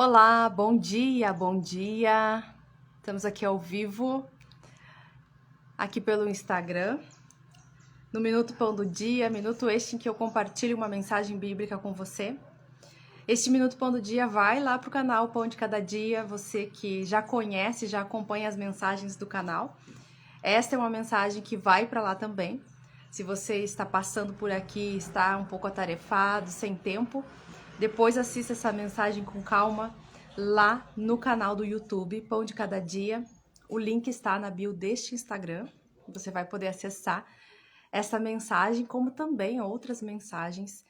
Olá, bom dia, bom dia. Estamos aqui ao vivo, aqui pelo Instagram, no Minuto Pão do Dia, minuto este em que eu compartilho uma mensagem bíblica com você. Este Minuto Pão do Dia vai lá para o canal Pão de Cada Dia, você que já conhece, já acompanha as mensagens do canal. Esta é uma mensagem que vai para lá também. Se você está passando por aqui, está um pouco atarefado, sem tempo, depois assista essa mensagem com calma lá no canal do YouTube, Pão de Cada Dia. O link está na bio deste Instagram. Você vai poder acessar essa mensagem, como também outras mensagens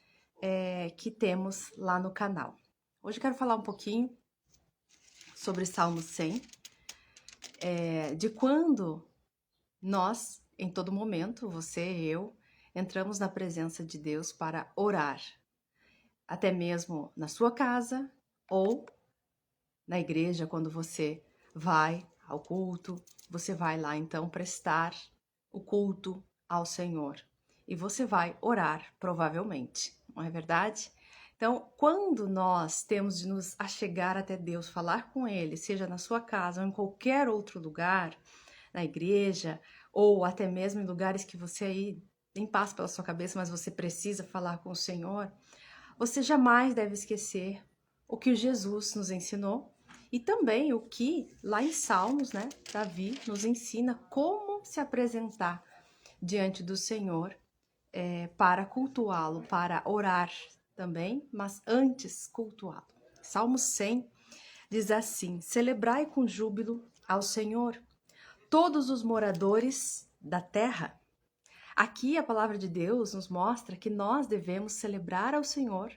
que temos lá no canal. Hoje eu quero falar um pouquinho sobre Salmo 100, de quando nós, em todo momento, você e eu, entramos na presença de Deus para orar, até mesmo na sua casa ou na igreja, quando você vai ao culto, você vai lá então prestar o culto ao Senhor e você vai orar, provavelmente, não é verdade? Então, quando nós temos de nos achegar até Deus, falar com Ele, seja na sua casa ou em qualquer outro lugar, na igreja, ou até mesmo em lugares que você aí nem passa pela sua cabeça, mas você precisa falar com o Senhor, você jamais deve esquecer o que o Jesus nos ensinou e também o que lá em Salmos, né, Davi nos ensina como se apresentar diante do Senhor para cultuá-lo, para orar também, mas antes cultuá-lo. Salmo 100 diz assim: celebrai com júbilo ao Senhor, todos os moradores da terra. Aqui a palavra de Deus nos mostra que nós devemos celebrar ao Senhor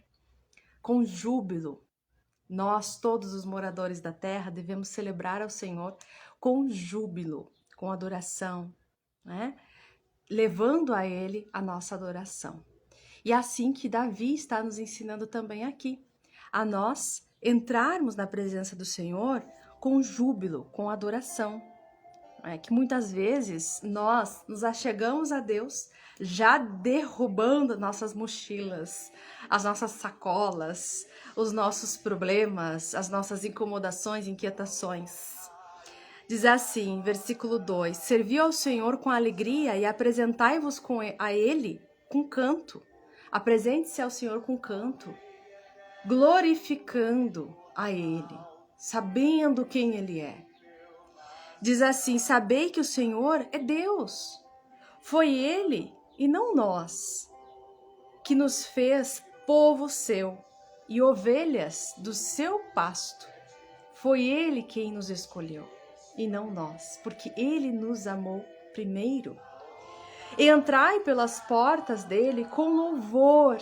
com júbilo. Nós, todos os moradores da terra, devemos celebrar ao Senhor com júbilo, com adoração, né? Levando a Ele a nossa adoração. E é assim que Davi está nos ensinando também aqui, a nós entrarmos na presença do Senhor com júbilo, com adoração. É que muitas vezes nós nos achegamos a Deus já derrubando nossas mochilas, as nossas sacolas, os nossos problemas, as nossas incomodações, inquietações. Diz assim, versículo 2: servi ao Senhor com alegria e apresentai-vos a Ele com canto. Apresente-se ao Senhor com canto, glorificando a Ele, sabendo quem Ele é. Diz assim: sabei que o Senhor é Deus. Foi Ele, e não nós, que nos fez povo seu e ovelhas do seu pasto. Foi Ele quem nos escolheu, e não nós, porque Ele nos amou primeiro. Entrai pelas portas dele com louvor.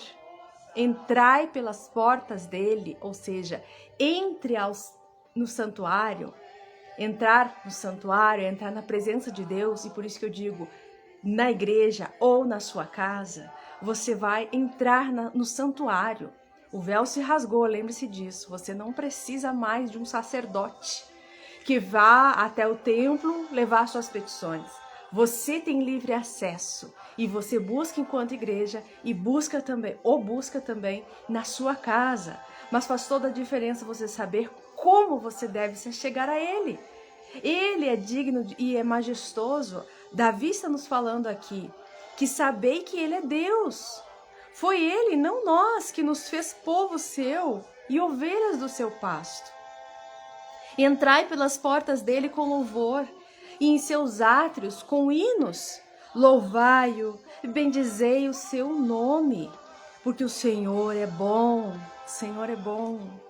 Entrai pelas portas dele, ou seja, entre no santuário. Entrar no santuário, entrar na presença de Deus, e por isso que eu digo, na igreja ou na sua casa, você vai entrar no santuário. O véu se rasgou, lembre-se disso. Você não precisa mais de um sacerdote que vá até o templo levar suas petições. Você tem livre acesso e você busca enquanto igreja e busca também na sua casa. Mas faz toda a diferença você saber como você deve se chegar a Ele. Ele é digno e é majestoso. Davi está nos falando aqui que sabei que Ele é Deus. Foi Ele, não nós, que nos fez povo seu e ovelhas do seu pasto. Entrai pelas portas dele com louvor e em seus átrios com hinos. Louvai-o e bendizei o seu nome, porque o Senhor é bom, o Senhor é bom.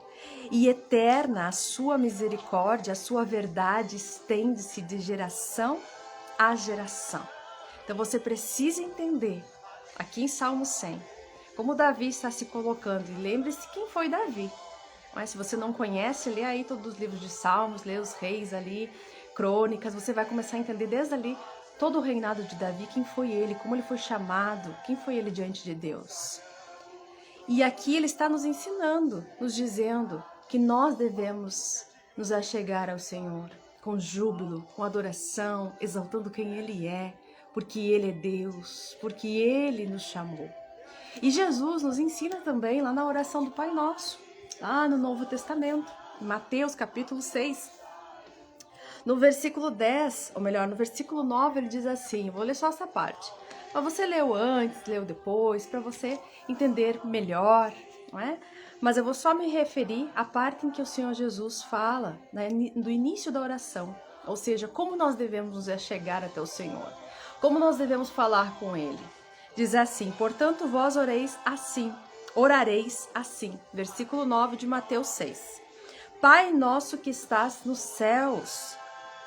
E eterna a sua misericórdia, a sua verdade estende-se de geração a geração. Então você precisa entender, aqui em Salmo 100, como Davi está se colocando. E lembre-se quem foi Davi. Mas se você não conhece, lê aí todos os livros de Salmos, lê os reis ali, crônicas, você vai começar a entender desde ali todo o reinado de Davi, quem foi ele, como ele foi chamado, quem foi ele diante de Deus. E aqui ele está nos ensinando, nos dizendo que nós devemos nos achegar ao Senhor com júbilo, com adoração, exaltando quem Ele é, porque Ele é Deus, porque Ele nos chamou. E Jesus nos ensina também lá na oração do Pai Nosso, lá no Novo Testamento. Mateus capítulo 6. No versículo 10, ou melhor, no versículo 9, ele diz assim, vou ler só essa parte. Mas você leu antes, leu depois, para você entender melhor, não é? Mas eu vou só me referir à parte em que o Senhor Jesus fala, né, do início da oração. Ou seja, como nós devemos nos chegar até o Senhor. Como nós devemos falar com Ele. Diz assim, portanto vós orareis assim. Versículo 9 de Mateus 6. Pai nosso que estás nos céus,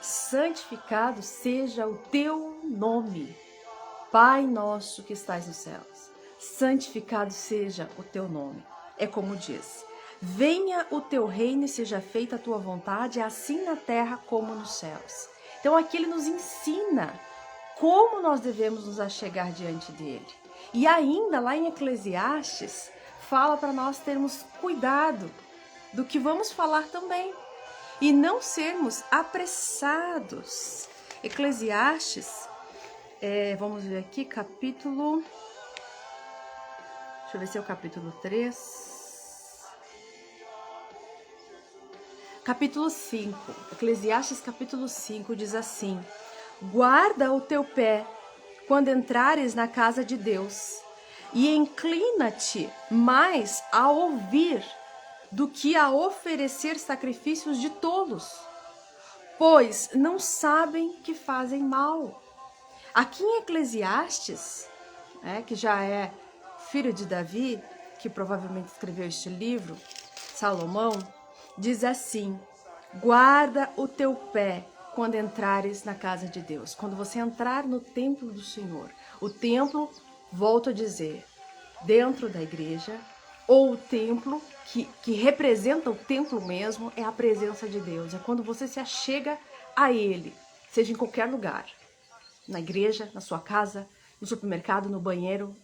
santificado seja o teu nome. Pai nosso que estás nos céus, santificado seja o teu nome. É como diz, venha o teu reino e seja feita a tua vontade, assim na terra como nos céus. Então aqui ele nos ensina como nós devemos nos achegar diante dele. E ainda lá em Eclesiastes, fala para nós termos cuidado do que vamos falar também e não sermos apressados. Eclesiastes, vamos ver aqui, capítulo, deixa eu ver se é o capítulo 3, capítulo 5, Eclesiastes capítulo 5 diz assim, guarda o teu pé quando entrares na casa de Deus e inclina-te mais a ouvir do que a oferecer sacrifícios de tolos, pois não sabem que fazem mal. Aqui em Eclesiastes, que já é filho de Davi, que provavelmente escreveu este livro, Salomão, diz assim, guarda o teu pé quando entrares na casa de Deus, quando você entrar no templo do Senhor. O templo, volto a dizer, dentro da igreja, ou o templo, que representa o templo mesmo, é a presença de Deus. É quando você se achega a Ele, seja em qualquer lugar. Na igreja, na sua casa, no supermercado, no banheiro,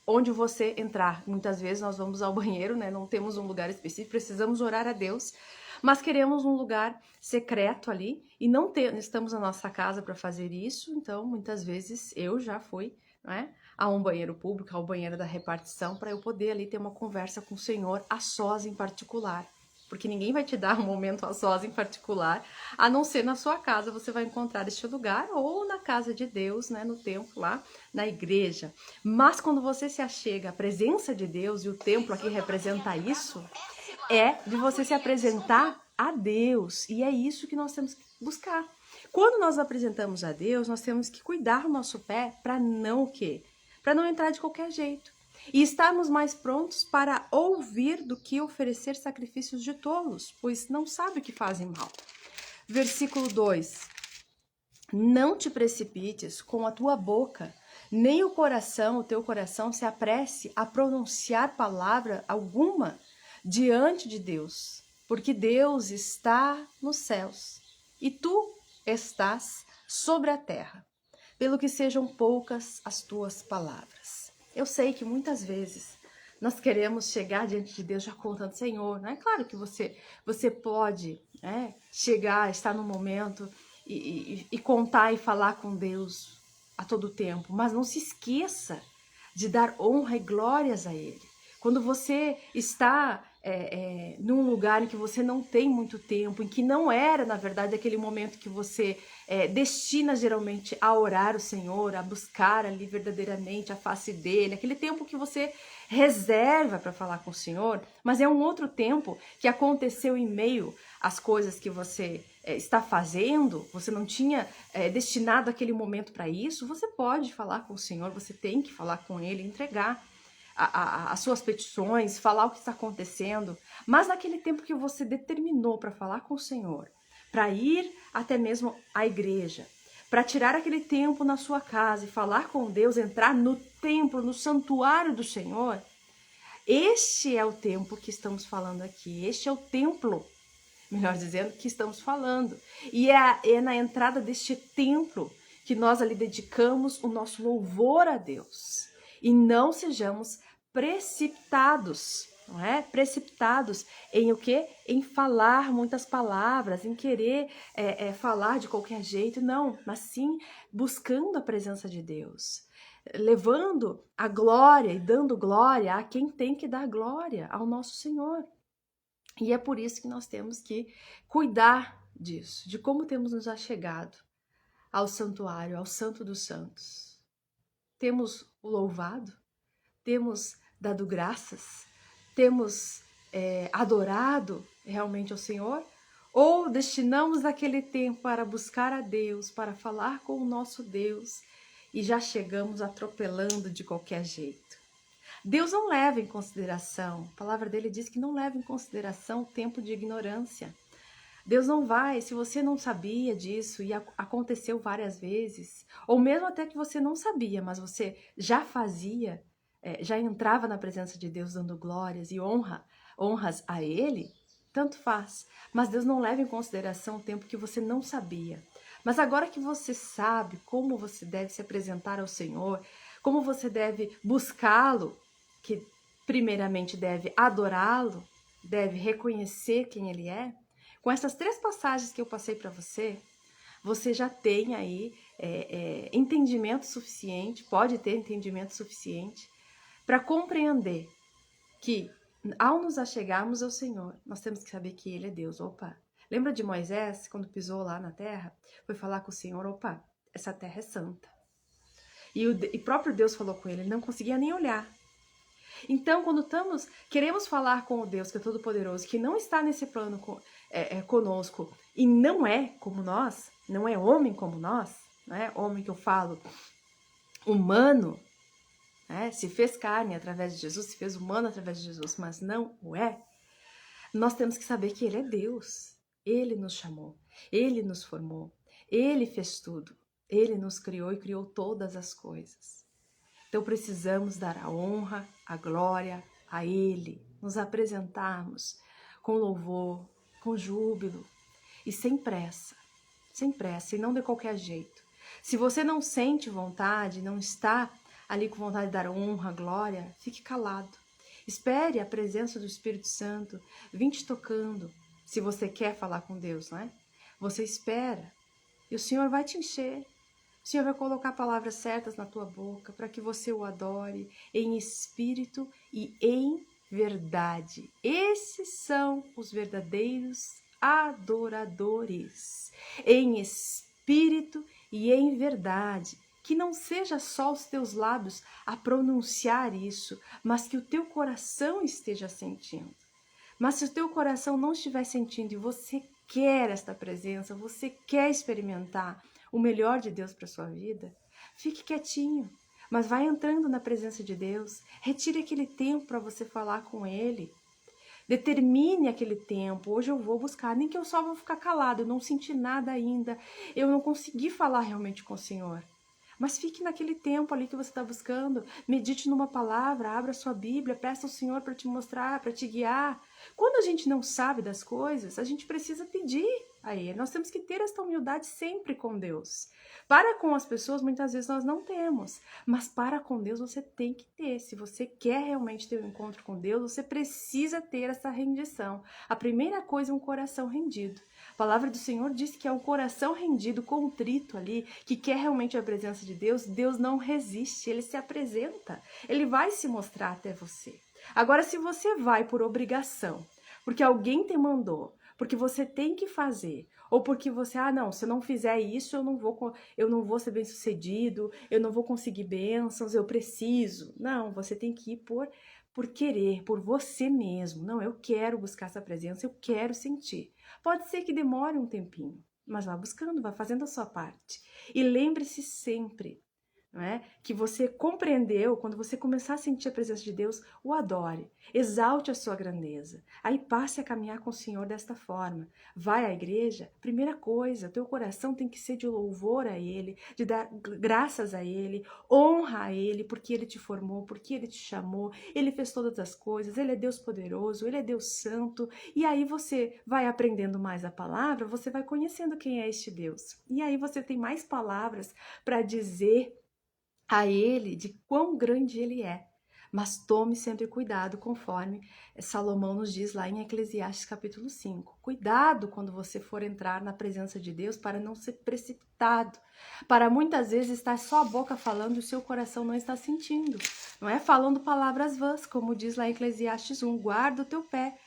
onde você entrar. Muitas vezes nós vamos ao banheiro, né? Não temos um lugar específico, precisamos orar a Deus, mas queremos um lugar secreto ali e não estamos na nossa casa para fazer isso, então muitas vezes eu já fui, né, a um banheiro público, ao banheiro da repartição, para eu poder ali ter uma conversa com o Senhor a sós em particular. Porque ninguém vai te dar um momento a sós em particular, a não ser na sua casa você vai encontrar este lugar, ou na casa de Deus, né, no templo lá, na igreja. Mas quando você se achega à presença de Deus, e o templo aqui representa isso, é de você se apresentar a Deus. E é isso que nós temos que buscar. Quando nós apresentamos a Deus, nós temos que cuidar do nosso pé para não o quê? Para não entrar de qualquer jeito. E estarmos mais prontos para ouvir do que oferecer sacrifícios de tolos, pois não sabe o que fazem mal. Versículo 2. Não te precipites com a tua boca, nem o teu coração se apresse a pronunciar palavra alguma diante de Deus, porque Deus está nos céus e tu estás sobre a terra, pelo que sejam poucas as tuas palavras. Eu sei que muitas vezes nós queremos chegar diante de Deus já contando, Senhor, né? Claro que você pode, né, chegar, estar no momento e contar e falar com Deus a todo tempo, mas não se esqueça de dar honra e glórias a Ele. Quando você está num lugar em que você não tem muito tempo, em que não era, na verdade, aquele momento que você destina geralmente a orar o Senhor, a buscar ali verdadeiramente a face dele, aquele tempo que você reserva para falar com o Senhor, mas é um outro tempo que aconteceu em meio às coisas que você está fazendo, você não tinha destinado aquele momento para isso, você pode falar com o Senhor, você tem que falar com Ele, entregar as suas petições, falar o que está acontecendo, mas naquele tempo que você determinou para falar com o Senhor, para ir até mesmo à igreja, para tirar aquele tempo na sua casa e falar com Deus, entrar no templo, no santuário do Senhor, este é o tempo que estamos falando aqui, este é o templo, melhor dizendo, que estamos falando. E é na entrada deste templo que nós ali dedicamos o nosso louvor a Deus. E não sejamos precipitados, não é? Precipitados em o quê? Em falar muitas palavras, em querer falar de qualquer jeito, não, mas sim buscando a presença de Deus, levando a glória e dando glória a quem tem que dar glória, ao nosso Senhor. E é por isso que nós temos que cuidar disso, de como temos nos achegado ao santuário, ao Santo dos Santos. Temos o louvado, temos dado graças, temos adorado realmente ao Senhor, ou destinamos aquele tempo para buscar a Deus, para falar com o nosso Deus e já chegamos atropelando de qualquer jeito. Deus não leva em consideração, a palavra dele diz que não leva em consideração o tempo de ignorância. Deus não vai, se você não sabia disso e aconteceu várias vezes, ou mesmo até que você não sabia, mas você já fazia, já entrava na presença de Deus dando glórias e honras a Ele, tanto faz. Mas Deus não leva em consideração o tempo que você não sabia. Mas agora que você sabe como você deve se apresentar ao Senhor, como você deve buscá-lo, que primeiramente deve adorá-lo, deve reconhecer quem Ele é, com essas 3 passagens que eu passei para você, você já tem aí entendimento suficiente, pode ter entendimento suficiente para compreender que ao nos achegarmos ao Senhor, nós temos que saber que Ele é Deus. Opa, lembra de Moisés, quando pisou lá na terra, foi falar com o Senhor, opa, essa terra é santa. E próprio Deus falou com ele não conseguia nem olhar. Então, quando queremos falar com o Deus que é todo-poderoso, que não está nesse plano conosco e não é como nós, não é homem como nós, não é homem que eu falo, humano, se fez carne através de Jesus, se fez humano através de Jesus, mas não o é, nós temos que saber que Ele é Deus. Ele nos chamou, Ele nos formou, Ele fez tudo, Ele nos criou e criou todas as coisas. Então precisamos dar a honra, a glória a Ele, nos apresentarmos com louvor, com júbilo e sem pressa e não de qualquer jeito. Se você não sente vontade, não está ali com vontade de dar honra, glória, fique calado. Espere a presença do Espírito Santo vir te tocando, se você quer falar com Deus, não é? Você espera e o Senhor vai te encher. O Senhor vai colocar palavras certas na tua boca para que você o adore em espírito e em verdade. Esses são os verdadeiros adoradores. Em espírito e em verdade. Que não seja só os teus lábios a pronunciar isso, mas que o teu coração esteja sentindo. Mas se o teu coração não estiver sentindo e você quer esta presença, você quer experimentar o melhor de Deus para sua vida, fique quietinho, mas vai entrando na presença de Deus, retire aquele tempo para você falar com Ele, determine aquele tempo. Hoje eu vou buscar, nem que eu só vou ficar calado, eu não senti nada ainda, eu não consegui falar realmente com o Senhor. Mas fique naquele tempo ali que você está buscando, medite numa palavra, abra sua Bíblia, peça ao Senhor para te mostrar, para te guiar. Quando a gente não sabe das coisas, a gente precisa pedir a Ele. Nós temos que ter esta humildade sempre com Deus. Para com as pessoas, muitas vezes nós não temos, mas para com Deus você tem que ter. Se você quer realmente ter um encontro com Deus, você precisa ter essa rendição. A primeira coisa é um coração rendido. A palavra do Senhor diz que é um coração rendido, contrito ali, que quer realmente a presença de Deus. Deus não resiste, Ele se apresenta, Ele vai se mostrar até você. Agora, se você vai por obrigação, porque alguém te mandou, porque você tem que fazer, ou porque você, não, se eu não fizer isso, eu não vou ser bem-sucedido, eu não vou conseguir bênçãos, eu preciso. Não, você tem que ir por querer, por você mesmo. Não, eu quero buscar essa presença, eu quero sentir. Pode ser que demore um tempinho, mas vá buscando, vá fazendo a sua parte. E lembre-se sempre, não é? Que você compreendeu, quando você começar a sentir a presença de Deus, o adore, exalte a sua grandeza. Aí passe a caminhar com o Senhor desta forma. Vai à igreja, primeira coisa, teu coração tem que ser de louvor a Ele, de dar graças a Ele, honra a Ele, porque Ele te formou, porque Ele te chamou, Ele fez todas as coisas, Ele é Deus poderoso, Ele é Deus santo. E aí você vai aprendendo mais a palavra, você vai conhecendo quem é este Deus. E aí você tem mais palavras para dizer a Ele de quão grande Ele é. Mas tome sempre cuidado, conforme Salomão nos diz lá em Eclesiastes capítulo 5. Cuidado quando você for entrar na presença de Deus para não ser precipitado. Para muitas vezes estar só a boca falando e o seu coração não está sentindo. Não é falando palavras vãs, como diz lá em Eclesiastes 1. Guarda o teu pé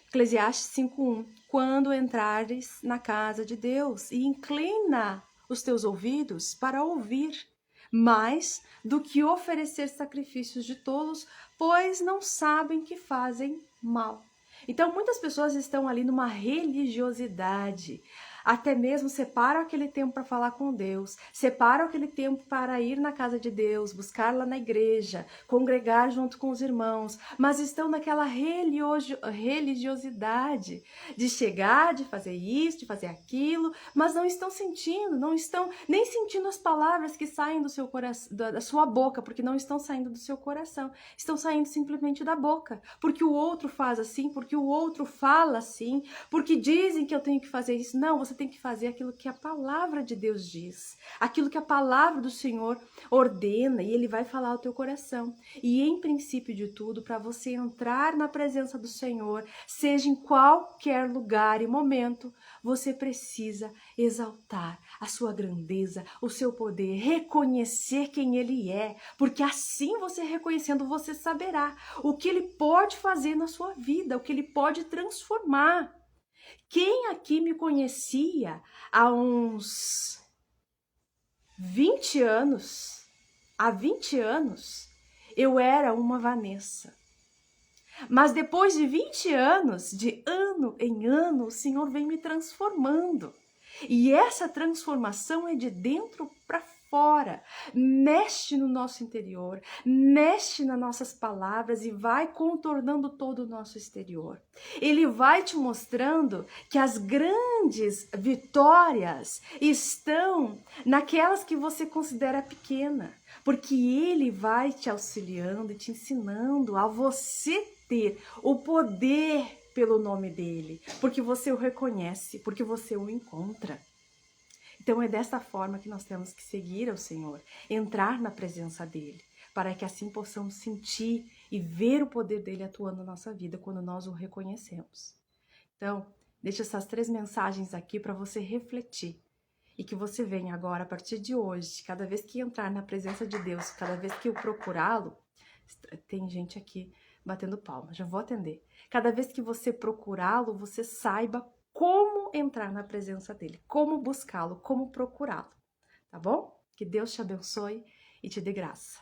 Eclesiastes 5:1, quando entrares na casa de Deus e inclina os teus ouvidos para ouvir, mais do que oferecer sacrifícios de tolos, pois não sabem que fazem mal. Então, muitas pessoas estão ali numa religiosidade, até mesmo separam aquele tempo para falar com Deus, separam aquele tempo para ir na casa de Deus, buscar lá na igreja, congregar junto com os irmãos, mas estão naquela religiosidade de chegar, de fazer isso, de fazer aquilo, mas não estão sentindo, não estão nem sentindo as palavras que saem do seu coração, da sua boca, porque não estão saindo do seu coração, estão saindo simplesmente da boca, porque o outro faz assim, porque o outro fala assim, porque dizem que eu tenho que fazer isso. Não, você tem que fazer aquilo que a palavra de Deus diz, aquilo que a palavra do Senhor ordena, e Ele vai falar ao teu coração. E em princípio de tudo, para você entrar na presença do Senhor, seja em qualquer lugar e momento, você precisa exaltar a sua grandeza, o seu poder, reconhecer quem Ele é, porque assim você reconhecendo, você saberá o que Ele pode fazer na sua vida, o que Ele pode transformar. Quem aqui me conhecia há uns 20 anos, há 20 anos, eu era uma Vanessa. Mas depois de 20 anos, de ano em ano, o Senhor vem me transformando. E essa transformação é de dentro para fora, mexe no nosso interior, mexe nas nossas palavras e vai contornando todo o nosso exterior. Ele vai te mostrando que as grandes vitórias estão naquelas que você considera pequena, porque ele vai te auxiliando e te ensinando a você ter o poder pelo nome dele, porque você o reconhece, porque você o encontra. Então é desta forma que nós temos que seguir ao Senhor, entrar na presença dele, para que assim possamos sentir e ver o poder dele atuando na nossa vida quando nós o reconhecemos. Então, deixo essas 3 mensagens aqui para você refletir e que você venha agora, a partir de hoje, cada vez que entrar na presença de Deus, cada vez que eu procurá-lo, tem gente aqui batendo palma, já vou atender. Cada vez que você procurá-lo, você saiba como entrar na presença dele, como buscá-lo, como procurá-lo, tá bom? Que Deus te abençoe e te dê graça.